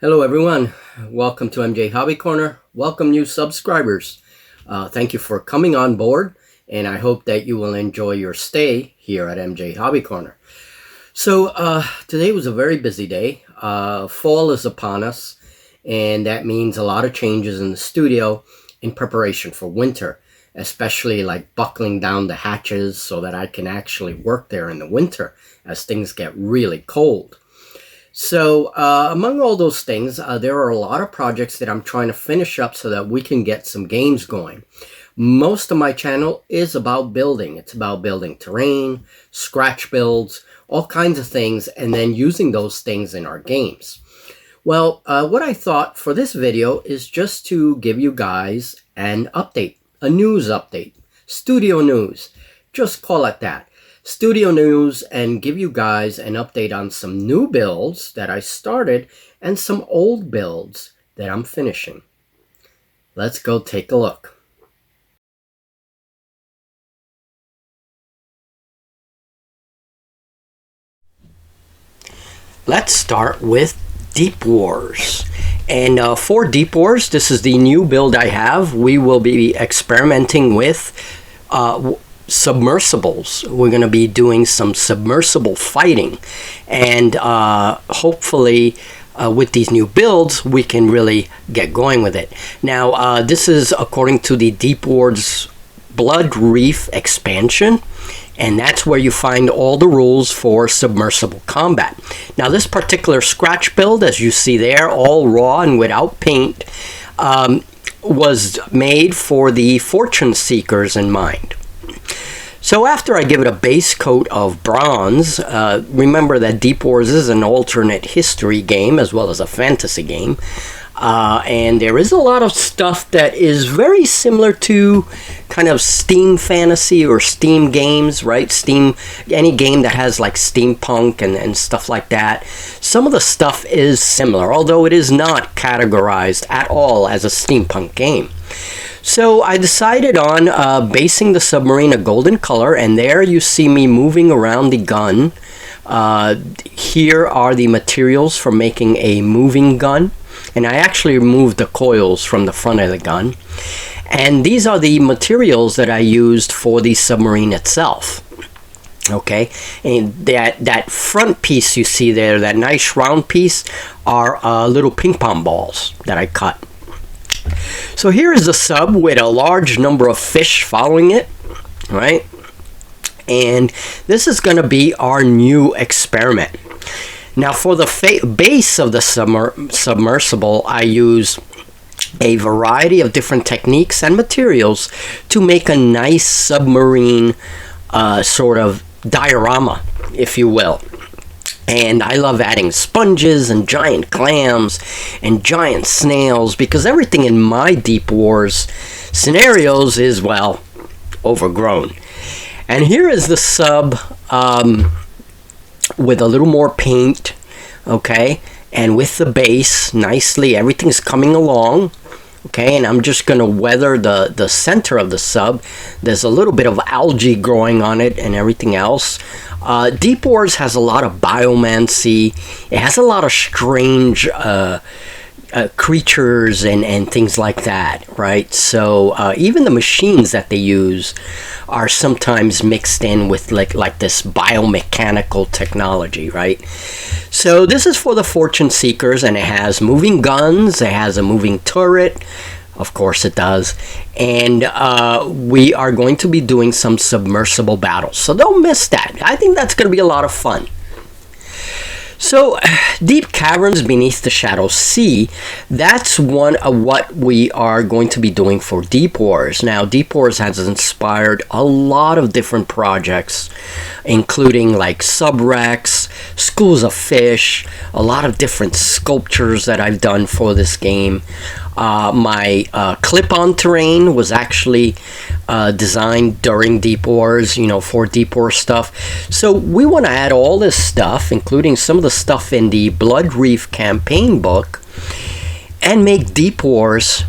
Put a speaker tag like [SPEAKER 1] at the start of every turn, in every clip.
[SPEAKER 1] Hello everyone, welcome to MJ Hobby Corner. Welcome new subscribers. Thank you for coming on board, and I hope that you will enjoy your stay here at MJ Hobby Corner. So today was a very busy day. Fall is upon us, and that means a lot of changes in the studio in preparation for winter, especially like buckling down the hatches so that I can actually work there in the winter as things get really cold. So among all those things, there are a lot of projects that I'm trying to finish up so that we can get some games going. Most of my channel is about building. It's about building terrain, scratch builds, all kinds of things, and then using those things in our games. Well, what I thought for this video is just to give you guys an update, a news update, studio news. Just call it that. Studio news, and give you guys an update on some new builds that I started and some old builds that I'm finishing. Let's go take a look. Let's start with Deepwars. And for Deepwars, this is the new build I have. We will be experimenting with submersibles. We're going to be doing some submersible fighting, and hopefully with these new builds we can really get going with it. Now this is according to the Deepwars Blood Reef expansion, and that's where you find all the rules for submersible combat. Now this particular scratch build, as you see there, all raw and without paint, was made for the fortune seekers in mind. So after I give it a base coat of bronze, remember that Deepwars is an alternate history game as well as a fantasy game. And there is a lot of stuff that is very similar to kind of Steam fantasy or Steam games, right? Steam, any game that has like steampunk and stuff like that. Some of the stuff is similar, although it is not categorized at all as a steampunk game. So I decided on basing the submarine a golden color, and there you see me moving around the gun. Here are the materials for making a moving gun, and I actually removed the coils from the front of the gun. And these are the materials that I used for the submarine itself. Okay, and that front piece you see there, that nice round piece, are little ping pong balls that I cut. So here is a sub with a large number of fish following it, right? And this is going to be our new experiment. Now for the base of the submersible, I use a variety of different techniques and materials to make a nice submarine sort of diorama, if you will. And I love adding sponges and giant clams and giant snails, because everything in my Deepwars scenarios is, well, overgrown. And here is the sub with a little more paint, okay, and with the base nicely. Everything's coming along, okay, and I'm just going to weather the center of the sub. There's a little bit of algae growing on it and everything else. Deepwars has a lot of biomancy. It has a lot of strange creatures and things like that, right? So even the machines that they use are sometimes mixed in with like this biomechanical technology, right? So this is for the fortune seekers, and it has moving guns, it has a moving turret, of course it does, and we are going to be doing some submersible battles, so don't miss that. I think that's going to be a lot of fun. So, deep caverns beneath the shallow sea, that's one of what we are going to be doing for Deepwars. Now, Deepwars has inspired a lot of different projects, including like subwrecks, schools of fish, a lot of different sculptures that I've done for this game. My clip-on terrain was actually designed during Deepwars, you know, for Deepwars stuff. So we want to add all this stuff, including some of the stuff in the Blood Reef campaign book, and make Deepwars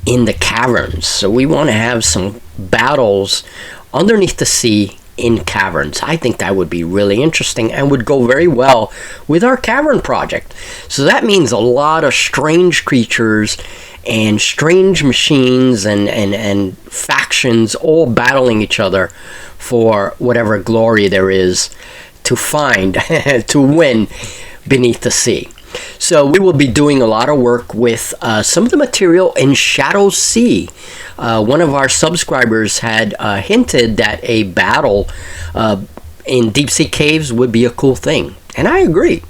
[SPEAKER 1] in the caverns. So we want to have some battles underneath the sea in caverns. I think that would be really interesting and would go very well with our cavern project. So that means a lot of strange creatures and strange machines and factions all battling each other for whatever glory there is to find, to win beneath the sea. So we will be doing a lot of work with some of the material in Shadow Sea. One of our subscribers had hinted that a battle in deep sea caves would be a cool thing, and I agree.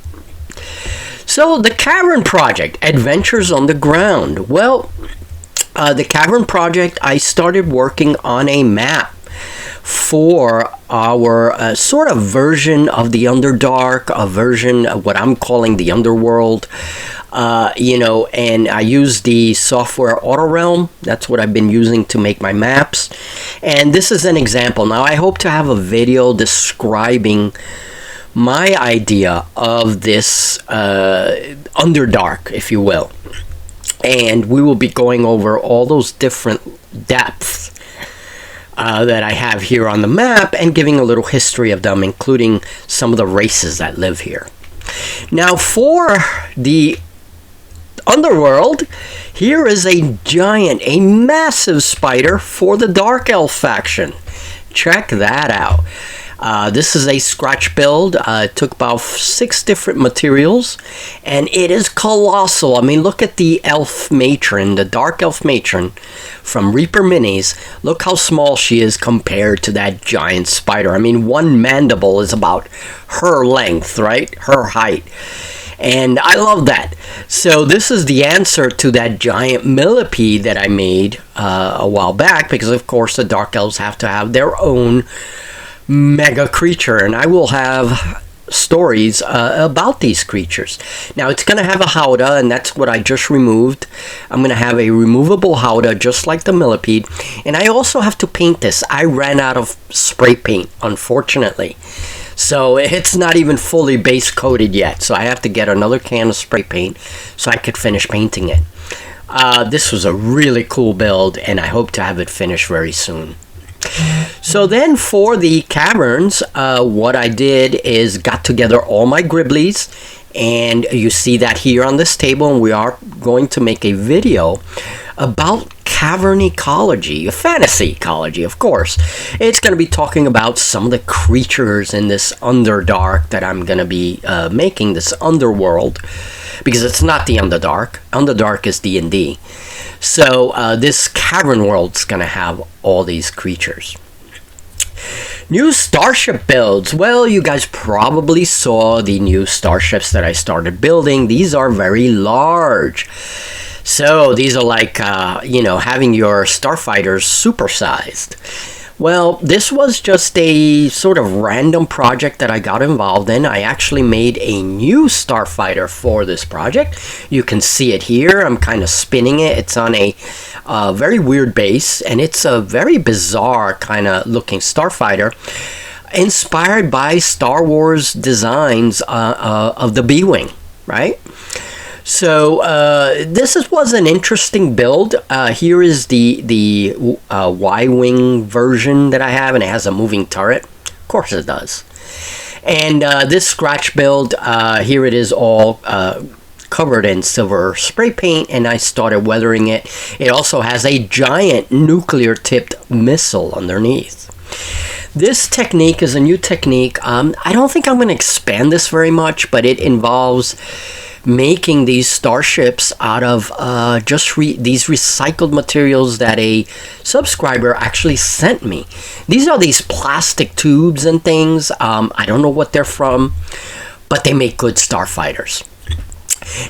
[SPEAKER 1] So the Cavern Project, Adventures Underground. Well, the Cavern Project, I started working on a map for our sort of version of the Underdark, a version of what I'm calling the Underworld. And I use the software AutoRealm. That's what I've been using to make my maps. And this is an example. Now, I hope to have a video describing my idea of this Underdark, if you will. And we will be going over all those different depths that I have here on the map and giving a little history of them, including some of the races that live here. Now, for the Underworld, here is a giant, a massive spider for the Dark Elf faction. Check that out. This is a scratch build. It took about 6 different materials, and it is colossal. I mean, look at the elf matron, the dark elf matron from Reaper Minis. Look how small she is compared to that giant spider. I mean, one mandible is about her length, right? Her height. And I love that. So this is the answer to that giant millipede that I made a while back, because of course the dark elves have to have their own mega creature, and I will have stories about these creatures. Now, it's going to have a howdah, and that's what I just removed. I'm going to have a removable howdah just like the millipede, and I also have to paint this. I ran out of spray paint, unfortunately, so it's not even fully base coated yet, so I have to get another can of spray paint so I could finish painting it. This was a really cool build, and I hope to have it finished very soon. So then for the caverns, what I did is got together all my Griblies, and you see that here on this table, and we are going to make a video about cavern ecology, fantasy ecology, of course. It's going to be talking about some of the creatures in this Underdark that I'm going to be making, this Underworld, because it's not the Underdark. Underdark is D&D. So this cavern world's going to have all these creatures. New starship builds. Well, you guys probably saw the new starships that I started building. These are very large. So these are like, having your starfighters supersized. Well, this was just a sort of random project that I got involved in. I actually made a new starfighter for this project. You can see it here. I'm kind of spinning it. It's on a very weird base, and it's a very bizarre kind of looking starfighter, inspired by Star Wars designs of the B-Wing, right? So this was an interesting build. Here is the Y-Wing version that I have, and it has a moving turret. Of course it does. And this scratch build, here it is all covered in silver spray paint, and I started weathering it. It also has a giant nuclear-tipped missile underneath. This technique is a new technique. I don't think I'm going to expand this very much, but it involves making these starships out of these recycled materials that a subscriber actually sent me. These are these plastic tubes and things. I don't know what they're from, but they make good starfighters.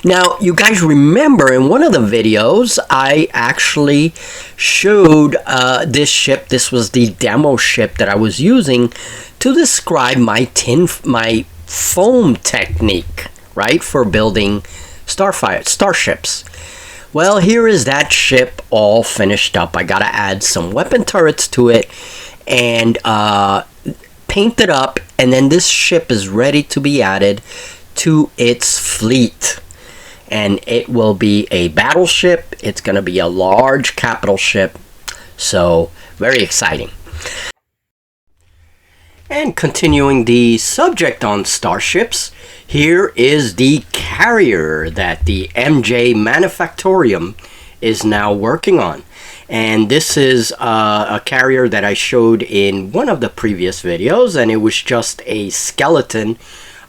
[SPEAKER 1] Now, you guys remember in one of the videos, I actually showed this ship. This was the demo ship that I was using to describe my foam technique, right, for building starships. Well, here is that ship all finished up. I gotta add some weapon turrets to it and paint it up, and then this ship is ready to be added to its fleet. And it will be a battleship. It's going to be a large capital ship. So, very exciting. And continuing the subject on starships, here is the carrier that the MJ Manufactorium is now working on. And this is a carrier that I showed in one of the previous videos, and it was just a skeleton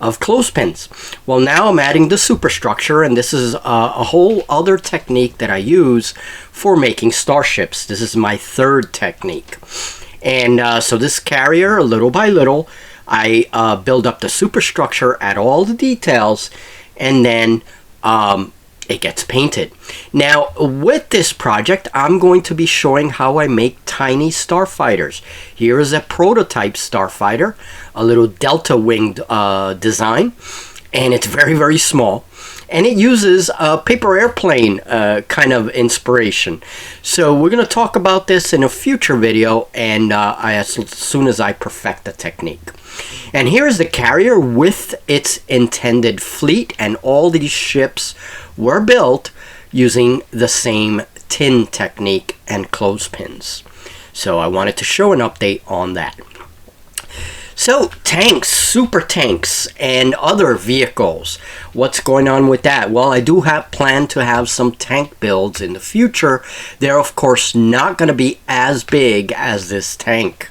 [SPEAKER 1] of clothespins. Well, now I'm adding the superstructure, and this is a whole other technique that I use for making starships. This is my third technique. And so this carrier, little by little, I build up the superstructure, add all the details, and then it gets painted. Now, with this project, I'm going to be showing how I make tiny starfighters. Here is a prototype starfighter, a little delta winged design, and it's very, very small. And it uses a paper airplane kind of inspiration. So we're going to talk about this in a future video, and as soon as I perfect the technique. And here's the carrier with its intended fleet, and all these ships were built using the same tin technique and clothespins. So I wanted to show an update on that. So tanks, super tanks, and other vehicles. What's going on with that? Well, I do have planned to have some tank builds in the future. They're of course not going to be as big as this tank.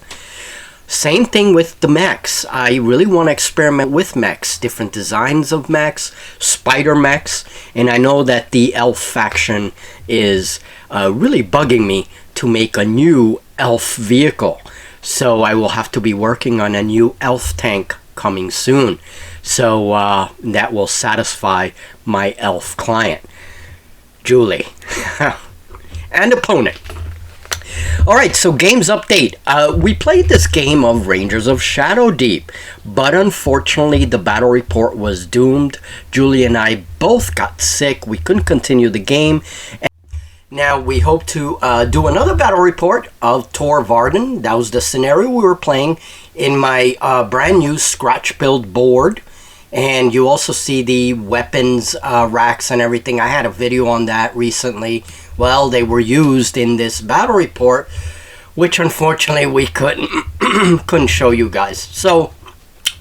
[SPEAKER 1] Same thing with the mechs. I really want to experiment with mechs, different designs of mechs, spider mechs, and I know that the elf faction is really bugging me to make a new elf vehicle. So I will have to be working on a new elf tank coming soon. So that will satisfy my elf client, Julie, and opponent. Alright, so games update. We played this game of Rangers of Shadow Deep, but unfortunately the battle report was doomed. Julie and I both got sick. We couldn't continue the game. Now we hope to do another battle report of Tor Varden. That was the scenario we were playing in my brand new scratch build board. And you also see the weapons racks and everything. I had a video on that recently. Well, they were used in this battle report, which unfortunately we couldn't show you guys. So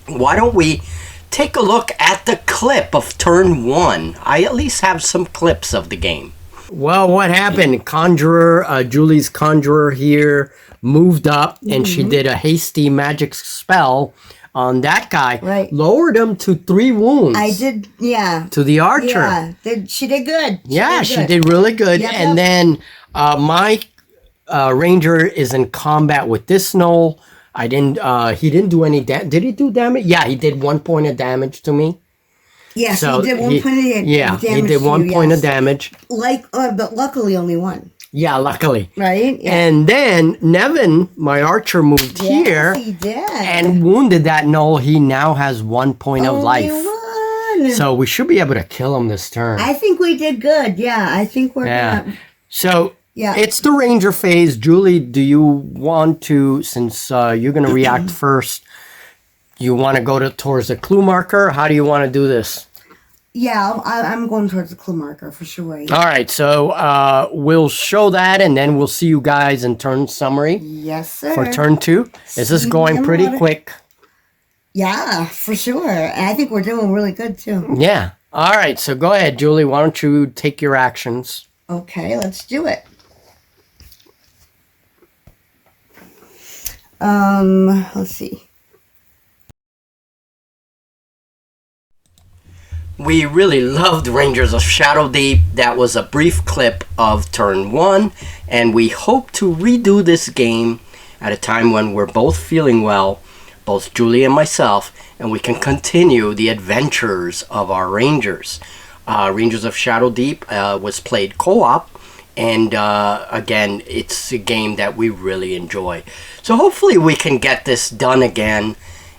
[SPEAKER 1] why don't we take a look at the clip of turn 1. I at least have some clips of the game. Well, what happened? Conjurer, Julie's conjurer here moved up, and she did a hasty magic spell on that guy. Right. Lowered him to 3 wounds.
[SPEAKER 2] I did, yeah.
[SPEAKER 1] To the archer.
[SPEAKER 2] Yeah, she did good.
[SPEAKER 1] She did really good. Yep, and then my ranger is in combat with this gnoll. He didn't do any damage. Did he do damage? Yeah, he did 1 point of damage to me.
[SPEAKER 2] Yes, so he did 1 point of damage.
[SPEAKER 1] Yeah, he did 1 point of damage.
[SPEAKER 2] But luckily only 1.
[SPEAKER 1] Yeah, luckily.
[SPEAKER 2] Right? Yeah.
[SPEAKER 1] And then Nevin, my archer, moved here.
[SPEAKER 2] He did.
[SPEAKER 1] And wounded that gnoll. He now has 1 point of life.
[SPEAKER 2] 1.
[SPEAKER 1] So we should be able to kill him this turn.
[SPEAKER 2] I think we did good. Yeah, I think we're good.
[SPEAKER 1] So it's the ranger phase. Julie, do you want to, since you're going to react first, you want to go towards the clue marker? How do you want to do this?
[SPEAKER 2] Yeah, I'm going towards the clue marker for sure. Yeah.
[SPEAKER 1] All right, so we'll show that, and then we'll see you guys in turn summary.
[SPEAKER 2] Yes, sir.
[SPEAKER 1] For turn 2. This is going pretty quick.
[SPEAKER 2] Yeah, for sure. And I think we're doing really good, too.
[SPEAKER 1] Yeah. All right, so go ahead, Julie. Why don't you take your actions?
[SPEAKER 2] Okay, let's do it. Let's see.
[SPEAKER 1] We really loved Rangers of Shadow Deep. That was a brief clip of turn 1, and we hope to redo this game at a time when we're both feeling well, both Julie and myself, and we can continue the adventures of our Rangers. Rangers of Shadow Deep was played co-op, and again, it's a game that we really enjoy. So hopefully we can get this done again,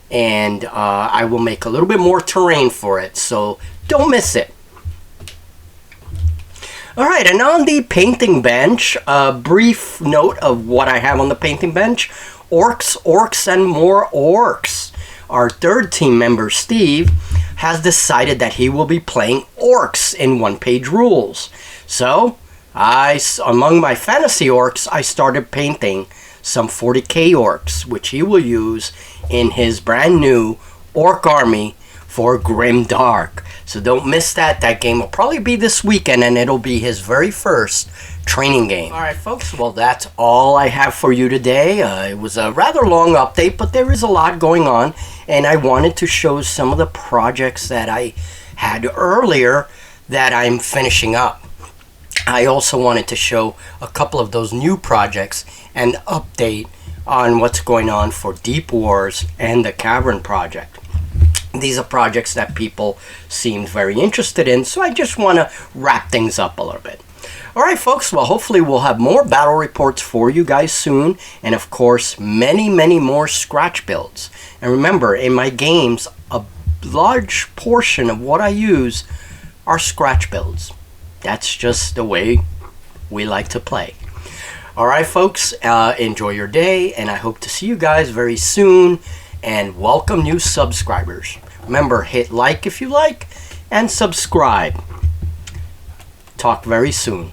[SPEAKER 1] and I will make a little bit more terrain for it, so don't miss it. Alright, and on the painting bench, a brief note of what I have on the painting bench. Orcs, orcs, and more orcs. Our third team member, Steve, has decided that he will be playing orcs in one-page rules. So, among my fantasy orcs, I started painting some 40k orcs, which he will use in his brand new Orc Army for Grim Dark. So don't miss that. That game will probably be this weekend, and it'll be his very first training game. Alright folks, well that's all I have for you today. It was a rather long update, but there is a lot going on, and I wanted to show some of the projects that I had earlier that I'm finishing up. I also wanted to show a couple of those new projects and update on what's going on for Deep Wars and the Cavern project. These are projects that people seemed very interested in, so I just want to wrap things up a little bit. Alright folks, well hopefully we'll have more battle reports for you guys soon, and of course many more scratch builds. And remember, in my games, a large portion of what I use are scratch builds. That's just the way we like to play. Alright folks, enjoy your day, and I hope to see you guys very soon, and welcome new subscribers. Remember, hit like if you like, and subscribe. Talk very soon.